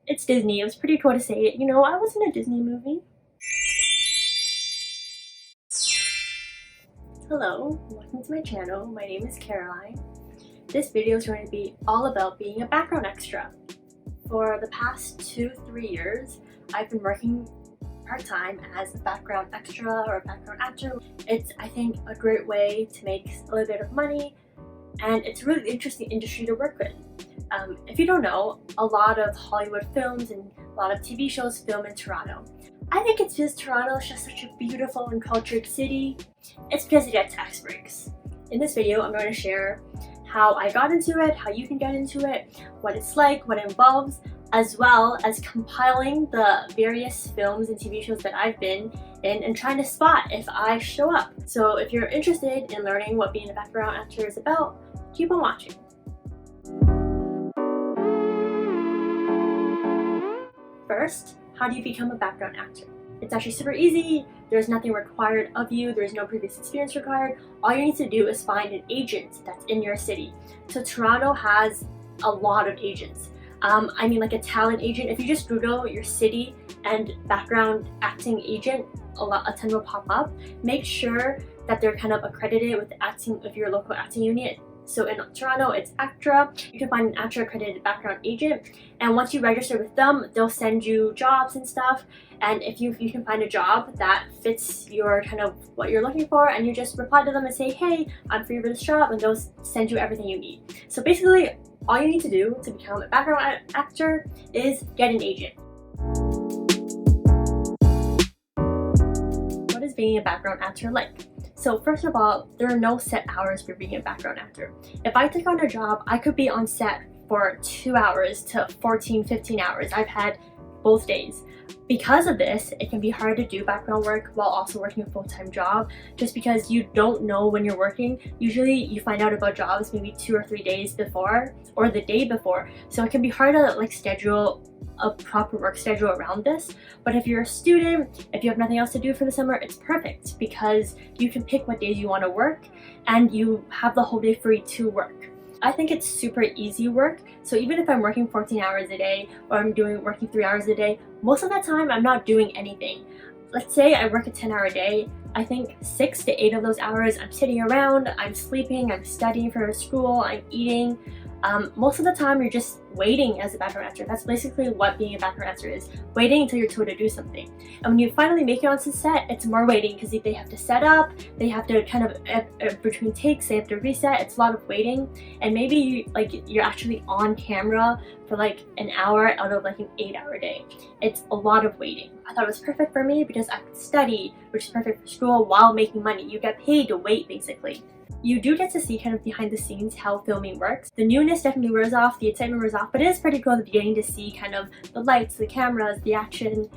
It's Disney. It was pretty cool to say it. You know, I was in a Disney movie. Hello, welcome to my channel. My name is Caroline. This video is going to be all about being a background extra. For the past 2-3 years, I've been working part-time as a background extra or a background actor. It's, I think, a great way to make a little bit of money, and it's a really interesting industry to work with. If you don't know, a lot of Hollywood films and a lot of TV shows film in Toronto. I think it's because Toronto is just such a beautiful and cultured city. It's because it gets tax breaks. In this video, I'm going to share how I got into it, how you can get into it, what it's like, what it involves, as well as compiling the various films and TV shows that I've been in and trying to spot if I show up. So if you're interested in learning what being a background actor is about, keep on watching. First, how do you become a background actor? It's actually super easy. There's nothing required of you. There's no previous experience required. All you need to do is find an agent that's in your city. So Toronto has a lot of agents. I mean, like a talent agent. If you just Google your city and background acting agent, a ton will pop up. Make sure that they're kind of accredited with the acting of your local acting unit. So in Toronto, it's ACTRA. You can find an ACTRA accredited background agent, and once you register with them, they'll send you jobs and stuff. And if you can find a job that fits your kind of what you're looking for, and you just reply to them and say, hey, I'm free for this job, and they'll send you everything you need. So basically, all you need to do to become a background actor is get an agent. What is being a background actor like? So first of all, there are no set hours for being a background actor. If I take on a job, I could be on set for 2 hours to 14-15 hours. I've had both days. Because of this, it can be hard to do background work while also working a full-time job, just because you don't know when you're working. Usually you find out about jobs maybe 2 or 3 days before or the day before. So it can be hard to like schedule a proper work schedule around this. But if you're a student, if you have nothing else to do for the summer, it's perfect because you can pick what days you want to work and you have the whole day free to work. I think it's super easy work. So even if I'm working 14 hours a day or I'm working 3 hours a day, most of that time I'm not doing anything. Let's say I work a 10-hour day. I think 6 to 8 of those hours I'm sitting around, I'm sleeping, I'm studying for school, I'm eating. Most of the time you're just waiting as a background actor. That's basically what being a background actor is, waiting until you're told to do something. And when you finally make it onto set, it's more waiting because they have to set up, they have to kind of between takes, they have to reset. It's a lot of waiting, and maybe you're actually on camera for like an hour out of like an 8-hour day. It's a lot of waiting. I thought it was perfect for me because I could study, which is perfect for school, while making money. You get paid to wait basically. You do get to see kind of behind the scenes how filming works. The newness definitely wears off, the excitement wears off, but it is pretty cool at the beginning to see kind of the lights, the cameras, the action.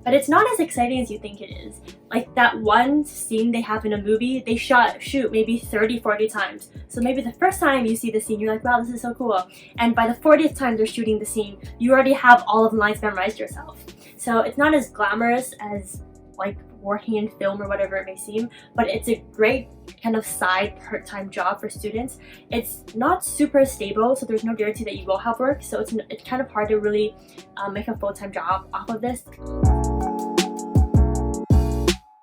But it's not as exciting as you think it is. Like that one scene they have in a movie, they shoot maybe 30-40 times. So maybe the first time you see the scene, you're like, wow, this is so cool. And by the 40th time they're shooting the scene, you already have all of the lines memorized yourself. So it's not as glamorous as like working in film or whatever it may seem, but it's a great kind of side part-time job for students. It's not super stable, so there's no guarantee that you will have work, so it's kind of hard to really make a full-time job off of this.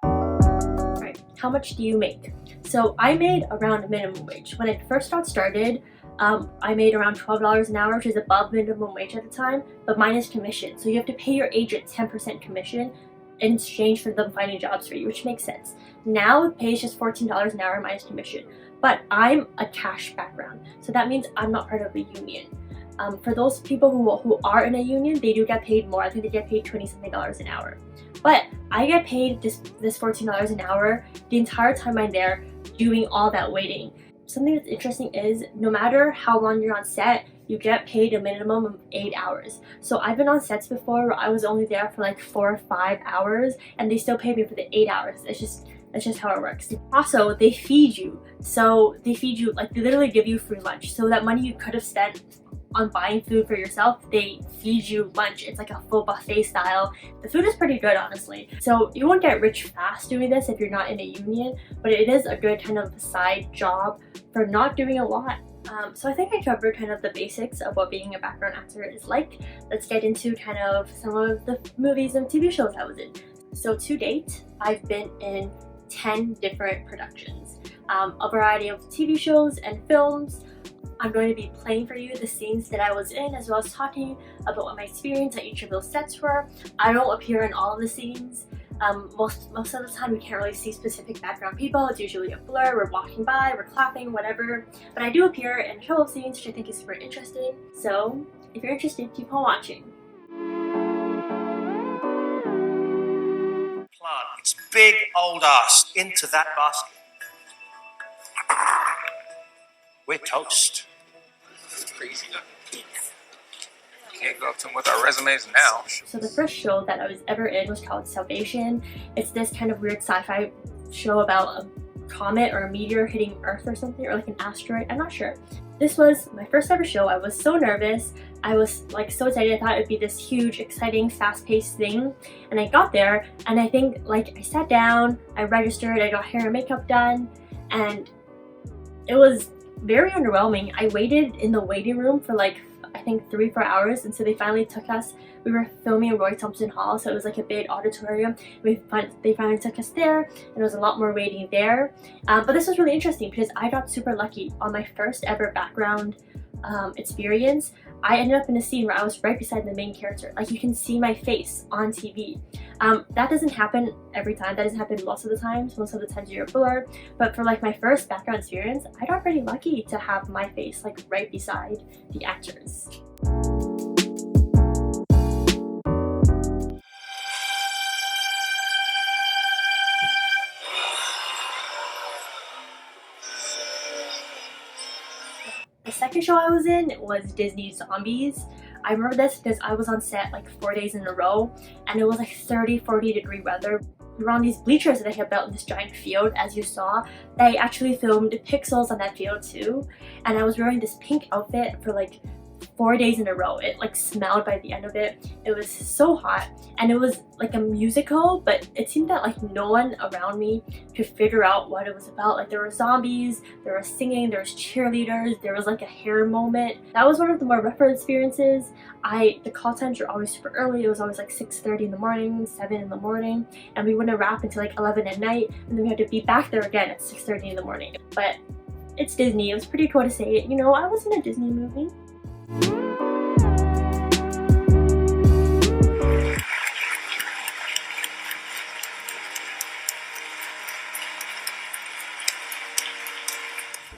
Alright, how much do you make? So I made around minimum wage. When I first got started, I made around $12 an hour, which is above minimum wage at the time, but minus commission. So you have to pay your agent 10% commission in exchange for them finding jobs for you, which makes sense. Now it pays just $14 an hour minus commission, but I'm a cash background, so that means I'm not part of the union. For those people who are in a union, they do get paid more. I think they get paid $20-something an hour, but I get paid this $14 an hour the entire time I'm there doing all that waiting. Something that's interesting is no matter how long you're on set, you get paid a minimum of 8 hours. So I've been on sets before where I was only there for like 4 or 5 hours and they still pay me for the 8 hours. That's just how it works. Also, they feed you. So they feed you, like they literally give you free lunch. So that money you could have spent on buying food for yourself, they feed you lunch. It's like a full buffet style. The food is pretty good, honestly. So you won't get rich fast doing this if you're not in a union, but it is a good kind of side job for not doing a lot. So I think I covered kind of the basics of what being a background actor is like. Let's get into kind of some of the movies and TV shows I was in. So to date, I've been in 10 different productions, a variety of TV shows and films. I'm going to be playing for you the scenes that I was in, as well as talking about what my experience at each of those sets were. I don't appear in all of the scenes. Most of the time we can't really see specific background people. It's usually a blur, we're walking by, we're clapping, whatever. But I do appear in a couple of scenes, which I think is super interesting. So if you're interested, keep on watching. Plant its big old ass into that basket. We're toast. It's crazy. Can't go up to them with our resumes now. So the first show that I was ever in was called Salvation. It's this kind of weird sci-fi show about a comet or a meteor hitting Earth or something, or like an asteroid, I'm not sure. This was my first ever show. I was so nervous. I was like so excited. I thought it would be this huge, exciting, fast-paced thing. And I got there, and I think like I sat down, I registered, I got hair and makeup done, and it was very underwhelming. I waited in the waiting room for like I think 3-4 hours, and so they finally took us. We were filming in Roy Thompson Hall, so it was like a big auditorium. They finally took us there, and there was a lot more waiting there. But this was really interesting because I got super lucky on my first ever background experience. I ended up in a scene where I was right beside the main character. Like, you can see my face on TV. That doesn't happen every time. That doesn't happen most of the times. Most of the times you're blurred. But for like my first background experience, I got pretty lucky to have my face like right beside the actors. The second show I was in was Disney's Zombies. I remember this because I was on set like 4 days in a row, and it was like 30-40 degree weather. We were on these bleachers that they had built in this giant field. As you saw, they actually filmed pixels on that field too, and I was wearing this pink outfit for like 4 days in a row. It like smelled by the end of it. It was so hot, and it was like a musical, but it seemed that like no one around me could figure out what it was about. Like, there were zombies, there was singing, there was cheerleaders, there was like a hair moment. That was one of the more rougher experiences. The call times were always super early. It was always like 6:30 in the morning, 7 in the morning, and we wouldn't wrap until like 11 at night, and then we had to be back there again at 6:30 in the morning. But it's Disney. It was pretty cool to say it. You know, I was in a Disney movie.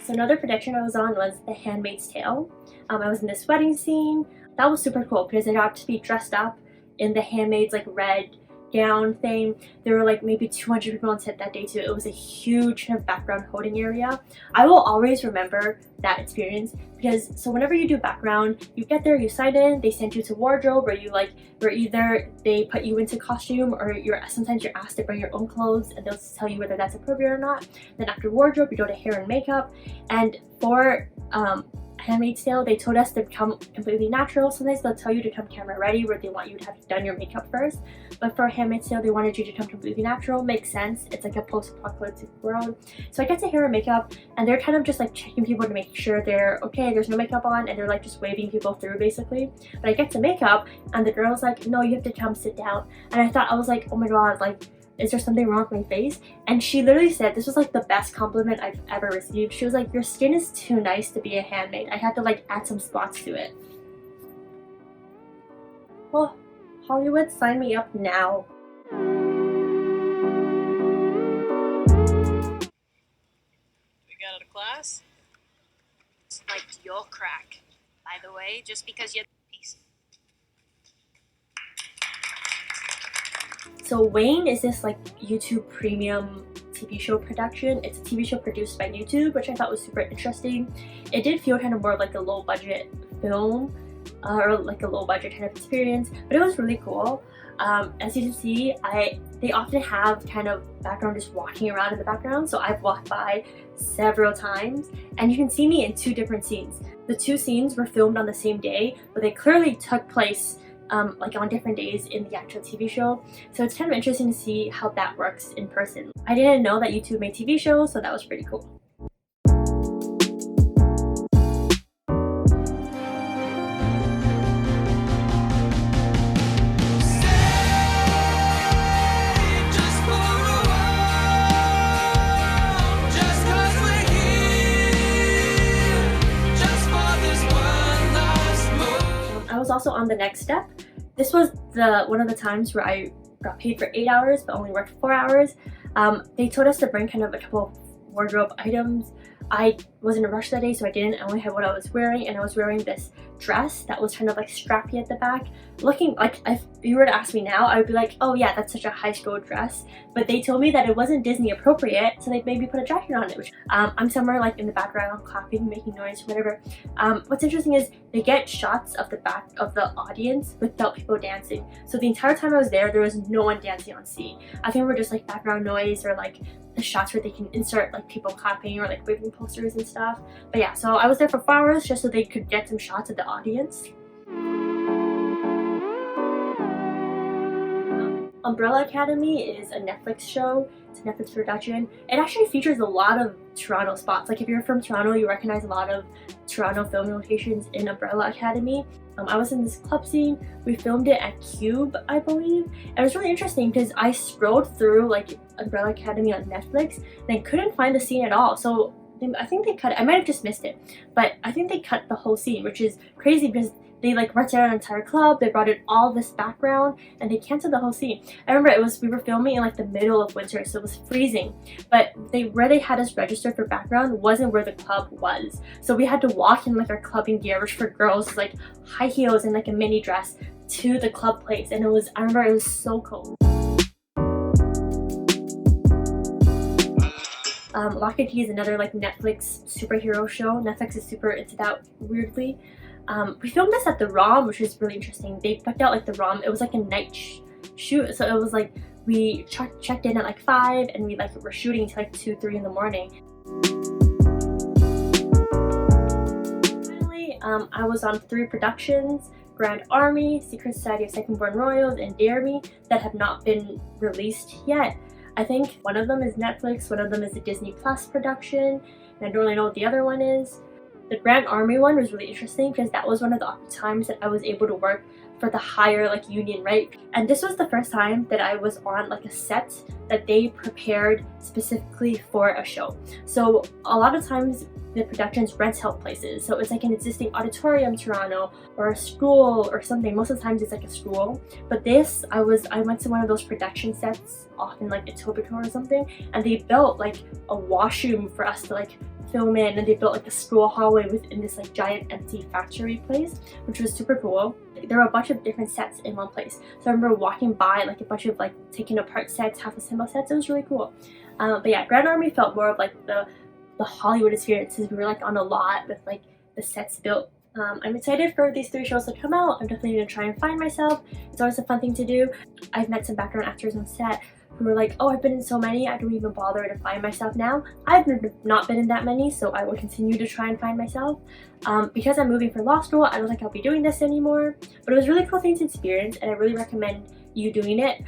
So another production I was on was The Handmaid's Tale. I was in this wedding scene. That was super cool because I got to be dressed up in the handmaid's like red gown thing. There were like maybe 200 people on set that day too. It was a huge kind of background holding area. I will always remember that experience because so whenever you do background, you get there, you sign in, they send you to wardrobe, or where either they put you into costume, or sometimes you're asked to bring your own clothes, and they'll tell you whether that's appropriate or not. Then after wardrobe, you go to hair and makeup, and for Handmaid's Tale, they told us to come completely natural. Sometimes they'll tell you to come camera ready, where they want you to have done your makeup first. But for Handmaid's Tale, they wanted you to come completely natural. Makes sense. It's like a post-apocalyptic world. So I get to hair and makeup, and they're kind of just like checking people to make sure they're okay, there's no makeup on, and they're like just waving people through basically. But I get to makeup, and the girl's like, no, you have to come sit down. And I was like, oh my god, like, is there something wrong with my face? And she literally said, this was like the best compliment I've ever received. She was like, your skin is too nice to be a handmaid. I had to like add some spots to it. Well, Hollywood, sign me up now. We got out of class? It's like your crack, by the way, just because you're peace. So Wayne is this like YouTube premium TV show production. It's a TV show produced by YouTube, which I thought was super interesting. It did feel kind of more like a low budget film, or like a low budget kind of experience, but it was really cool. As you can see, they often have kind of background just walking around in the background, so I've walked by several times, and you can see me in 2 different scenes. The 2 scenes were filmed on the same day, but they clearly took place like on different days in the actual TV show. So it's kind of interesting to see how that works in person. I didn't know that YouTube made TV shows, so that was pretty cool. also on the next step. This was one of the times where I got paid for 8 hours but only worked 4 hours. They told us to bring kind of a couple of wardrobe items. I was in a rush that day, so I didn't. I only had what I was wearing, and I was wearing this dress that was kind of like strappy at the back, looking like, if you were to ask me now, I would be like, oh yeah, that's such a high school dress. But they told me that it wasn't Disney appropriate, so they made me put a jacket on it. Which I'm somewhere like in the background clapping, making noise, whatever. What's interesting is they get shots of the back of the audience without people dancing. So the entire time I was there was no one dancing on scene. I think we're just like background noise, or like the shots where they can insert like people clapping or like waving posters and stuff. But yeah, so I was there for 4 hours just so they could get some shots of the audience. Umbrella Academy is a Netflix show. It's a Netflix production. It actually features a lot of Toronto spots. Like if you're from Toronto, you recognize a lot of Toronto filming locations in Umbrella Academy. I was in this club scene. We filmed it at Cube, I believe. And it was really interesting because I scrolled through like Umbrella Academy on Netflix and I couldn't find the scene at all. So I think they cut it. I might have just missed it, but I think they cut the whole scene, which is crazy because they like rented out an entire club. They brought in all this background and they canceled the whole scene. I remember we were filming in like the middle of winter, so it was freezing. But where they had us registered for background wasn't where the club was. So we had to walk in like our clubbing gear, which for girls is like high heels and like a mini dress, to the club place. And I remember it was so cold. LOCKE is another like Netflix superhero show. Netflix is super into that, weirdly. We filmed this at the ROM, which is really interesting. They put out like the ROM. It was like a night shoot, so it was like we checked in at like 5 and we like were shooting till like 2-3 in the morning. Finally, I was on 3 productions: Grand Army, Secret Society of Second Born Royals, and Dare Me, that have not been released yet. I think one of them is Netflix, one of them is a Disney Plus production, and I don't really know what the other one is. The Grand Army one was really interesting because that was one of the times that I was able to work for the higher like union rate. And this was the first time that I was on like a set that they prepared specifically for a show. So a lot of times the productions rent out places. So it's like an existing auditorium in Toronto or a school or something. Most of the times it's like a school. But this, I went to one of those production sets off in like Etobicoke or something, and they built like a washroom for us to like film in, and they built like a school hallway within this like giant empty factory place, which was super cool. There were a bunch of different sets in one place. So I remember walking by like a bunch of like taken apart sets, half assembled sets. It was really cool. But yeah, Grand Army felt more of like the Hollywood experiences. We were like on a lot with like the sets built. I'm excited for these 3 shows to come out. I'm definitely gonna try and find myself. It's always a fun thing to do. I've met some background actors on set who were like, oh, I've been in so many, I don't even bother to find myself now. I've not been in that many, so I will continue to try and find myself. Because I'm moving for law school, I don't think I'll be doing this anymore. But it was a really cool thing to experience, and I really recommend you doing it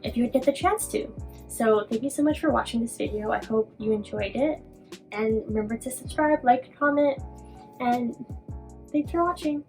if you get the chance to. So thank you so much for watching this video. I hope you enjoyed it. And remember to subscribe, like, comment, and thanks for watching.